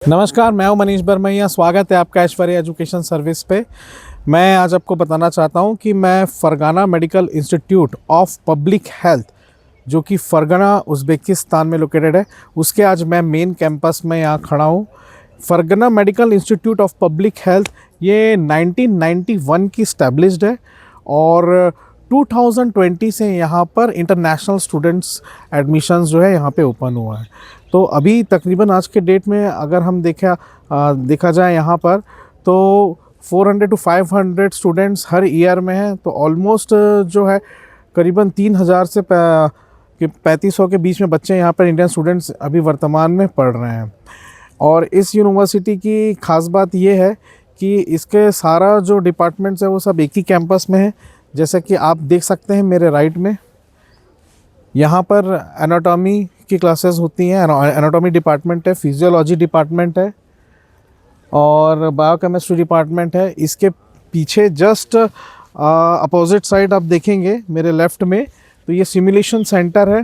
नमस्कार, मैं हूं मनीष बरमैया। स्वागत है आपका ऐश्वर्य एजुकेशन सर्विस पे। मैं आज आपको बताना चाहता हूं कि मैं Fergana medical institute of public health, जो कि फरगाना उज़्बेकिस्तान में लोकेटेड है, उसके आज मैं मेन कैंपस में यहाँ खड़ा हूं। Fergana medical institute of public health ये 1991 की स्टैब्लिश्ड है और 2020 से यहाँ पर इंटरनेशनल स्टूडेंट्स एडमिशन्स जो है यहाँ पे ओपन हुआ है। तो अभी तकरीबन आज के डेट में अगर हम देखा जाए यहाँ पर, तो 400 to 500 स्टूडेंट्स हर ईयर में हैं। तो ऑलमोस्ट जो है करीबन 3000 से 3500 के बीच में बच्चे यहाँ पर इंडियन स्टूडेंट्स अभी वर्तमान में पढ़ रहे हैं। और इस यूनिवर्सिटी की ख़ास बात ये है कि इसके सारा जो डिपार्टमेंट्स है वो सब एक ही कैंपस में है। जैसा कि आप देख सकते हैं मेरे राइट में, यहाँ पर एनाटॉमी की क्लासेस होती हैं। एनाटॉमी डिपार्टमेंट है, फिजियोलॉजी डिपार्टमेंट है और बायोकेमिस्ट्री डिपार्टमेंट है। इसके पीछे जस्ट अपोजिट साइड आप देखेंगे मेरे लेफ़्ट में, तो ये सिमुलेशन सेंटर है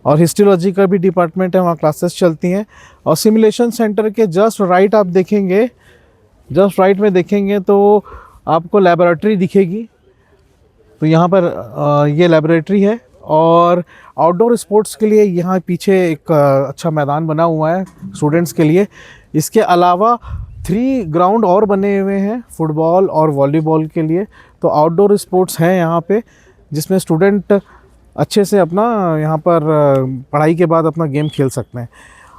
और हिस्टोलॉजी का भी डिपार्टमेंट है, वहाँ क्लासेस चलती हैं। और सिमुलेशन सेंटर के जस्ट राइट आप देखेंगे, जस्ट राइट में देखेंगे तो आपको लेबोरेटरी दिखेगी। तो यहाँ पर ये लेबोरेटरी है और आउटडोर स्पोर्ट्स के लिए यहाँ पीछे एक अच्छा मैदान बना हुआ है स्टूडेंट्स के लिए। इसके अलावा 3 ग्राउंड और बने हुए हैं फुटबॉल और वॉलीबॉल के लिए। तो आउटडोर स्पोर्ट्स हैं यहाँ पे, जिसमें स्टूडेंट अच्छे से अपना यहाँ पर पढ़ाई के बाद अपना गेम खेल सकते हैं।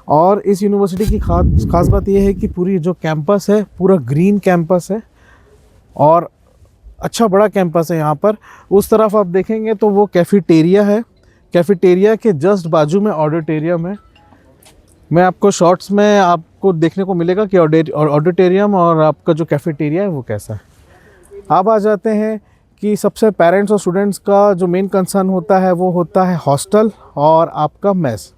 और इस यूनिवर्सिटी की खास बात यह है कि पूरी जो कैंपस है पूरा ग्रीन कैंपस है और अच्छा बड़ा कैंपस है यहाँ पर। उस तरफ आप देखेंगे तो वो कैफ़ेटेरिया है, कैफ़ेटेरिया के जस्ट बाजू में ऑडिटोरियम है। मैं आपको शॉर्ट्स में आपको देखने को मिलेगा कि ऑडिटोरियम और आपका जो कैफ़ेटेरिया है वो कैसा है। अब आ जाते हैं कि सबसे पेरेंट्स और स्टूडेंट्स का जो मेन कंसर्न होता है वो होता है हॉस्टल और आपका मेस।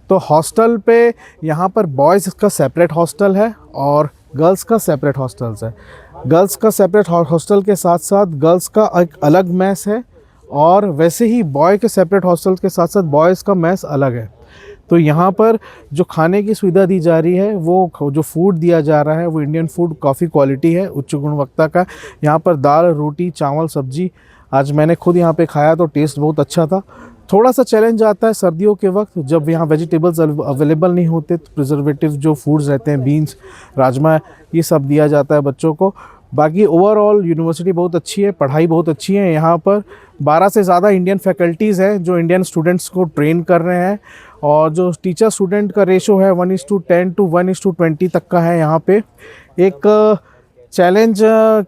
तो हॉस्टल पे यहाँ पर बॉयज़ का सेपरेट हॉस्टल है और गर्ल्स का सेपरेट हॉस्टल्स है। गर्ल्स का सेपरेट हॉस्टल के साथ साथ गर्ल्स का एक अलग मैस है और वैसे ही बॉय के सेपरेट हॉस्टल के साथ साथ बॉयज़ का मैस अलग है। तो यहाँ पर जो खाने की सुविधा दी जा रही है, वो जो फूड दिया जा रहा है वो इंडियन फूड काफ़ी क्वालिटी है, उच्च गुणवत्ता का। यहाँ पर दाल, रोटी, चावल, सब्जी, आज मैंने खुद यहाँ पे खाया तो टेस्ट बहुत अच्छा था। थोड़ा सा चैलेंज आता है सर्दियों के वक्त, जब यहाँ वेजिटेबल्स अवेलेबल नहीं होते तो प्रिजर्वेटिव जो फूड्स रहते हैं, बीन्स, राजमा, ये सब दिया जाता है बच्चों को। बाकी ओवरऑल यूनिवर्सिटी बहुत अच्छी है, पढ़ाई बहुत अच्छी है। यहाँ पर 12 से ज़्यादा इंडियन फैकल्टीज़ हैं जो इंडियन स्टूडेंट्स को ट्रेन कर रहे हैं और जो टीचर स्टूडेंट का रेशो है 1:10 to 1:20 तक का है यहाँ पे। एक चैलेंज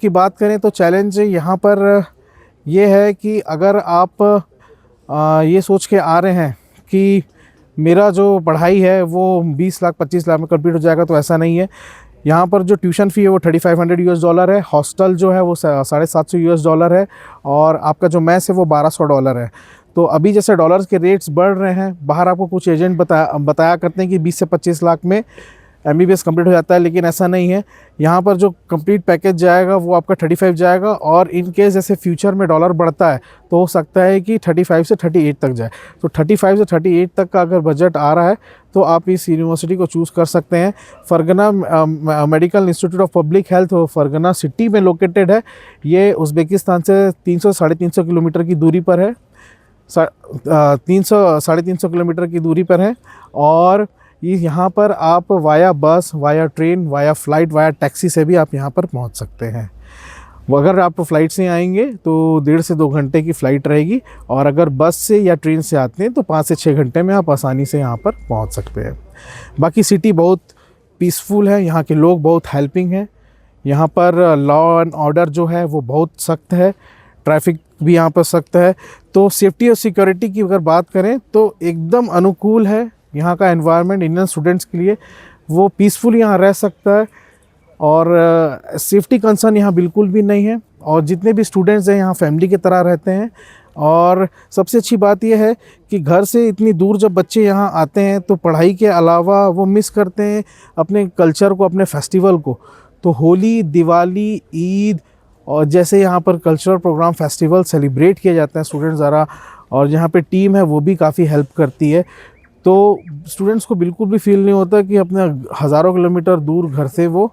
की बात करें तो चैलेंज यहाँ पर ये है कि अगर आप ये सोच के आ रहे हैं कि मेरा जो पढ़ाई है वो 20 लाख 25 लाख में कंप्लीट हो जाएगा, तो ऐसा नहीं है। यहाँ पर जो ट्यूशन फ़ी है वो $3500 है, हॉस्टल जो है वो $750 है और आपका जो मैस है वो $1200 है। तो अभी जैसे डॉलर्स के रेट्स बढ़ रहे हैं, बाहर आपको कुछ एजेंट बताया करते हैं कि 20 से 25 लाख में MBBS कंप्लीट हो जाता है, लेकिन ऐसा नहीं है। यहाँ पर जो कंप्लीट पैकेज जाएगा वो आपका 35 जाएगा और इन केस जैसे फ्यूचर में डॉलर बढ़ता है तो हो सकता है कि 35 से 38 तक जाए। तो 35 से 38 तक का अगर बजट आ रहा है तो आप इस यूनिवर्सिटी को चूज़ कर सकते हैं। Fergana medical institute of public health Fergana city में लोकेटेड है। ये उज़्बेकिस्तान से 300-350 किलोमीटर की दूरी पर है, 300-350 किलोमीटर की दूरी पर है। और यहाँ पर आप वाया बस, via train, via flight, via taxi से भी आप यहाँ पर पहुँच सकते हैं। अगर आप फ़्लाइट से आएंगे तो 1.5 से 2 घंटे की फ़्लाइट रहेगी और अगर बस से या ट्रेन से आते हैं तो 5 से 6 घंटे में आप आसानी से यहाँ पर पहुँच सकते हैं। बाकी सिटी बहुत पीसफुल है, यहाँ के लोग बहुत हेल्पिंग हैं। यहाँ पर लॉ एंड ऑर्डर जो है वो बहुत सख्त है, ट्रैफिक भी यहाँ पर सख्त है। तो सेफ्टी और सिक्योरिटी की अगर बात करें तो एकदम अनुकूल है यहाँ का एनवायरनमेंट। इंडियन स्टूडेंट्स के लिए वो पीसफुल यहाँ रह सकता है और सेफ्टी कंसर्न यहाँ बिल्कुल भी नहीं है। और जितने भी स्टूडेंट्स हैं यहाँ फैमिली की तरह रहते हैं। और सबसे अच्छी बात यह है कि घर से इतनी दूर जब बच्चे यहाँ आते हैं तो पढ़ाई के अलावा वो मिस करते हैं अपने कल्चर को, अपने फेस्टिवल को। तो होली, दिवाली, ईद और जैसे यहाँ पर कल्चरल प्रोग्राम, फेस्टिवल सेलिब्रेट किए जाते हैं स्टूडेंट्स द्वारा, और यहाँ पे टीम है वो भी काफ़ी हेल्प करती है। तो स्टूडेंट्स को बिल्कुल भी फील नहीं होता कि अपने हज़ारों किलोमीटर दूर घर से वो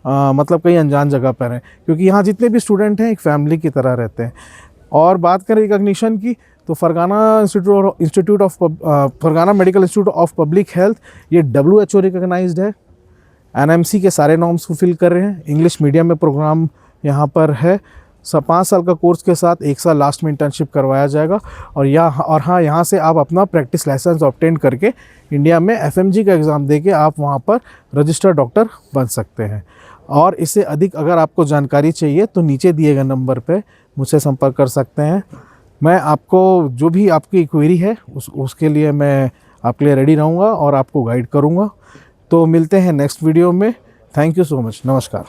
मतलब कहीं अनजान जगह पर हैं, क्योंकि यहाँ जितने भी स्टूडेंट हैं एक फैमिली की तरह रहते हैं। और बात करें रिकॉग्निशन की, तो Fergana medical institute of public health ये WHO रिकॉग्नाइज्ड है, NMC के सारे नॉर्म्स फुलफिल कर रहे हैं। इंग्लिश मीडियम में प्रोग्राम यहाँ पर है। 5 साल का कोर्स के साथ 1 साल लास्ट में इंटर्नशिप करवाया जाएगा। और यहाँ से आप अपना प्रैक्टिस लाइसेंस ऑब्टेन करके इंडिया में FMG का एग्ज़ाम देके आप वहाँ पर रजिस्टर्ड डॉक्टर बन सकते हैं। और इससे अधिक अगर आपको जानकारी चाहिए तो नीचे दिए गए नंबर पे मुझसे संपर्क कर सकते हैं। मैं आपको जो भी आपकी क्वेरी है उसके लिए मैं आपके लिए रेडी रहूँगा और आपको गाइड करूँगा। तो मिलते हैं नेक्स्ट वीडियो में। Thank you so much. नमस्कार।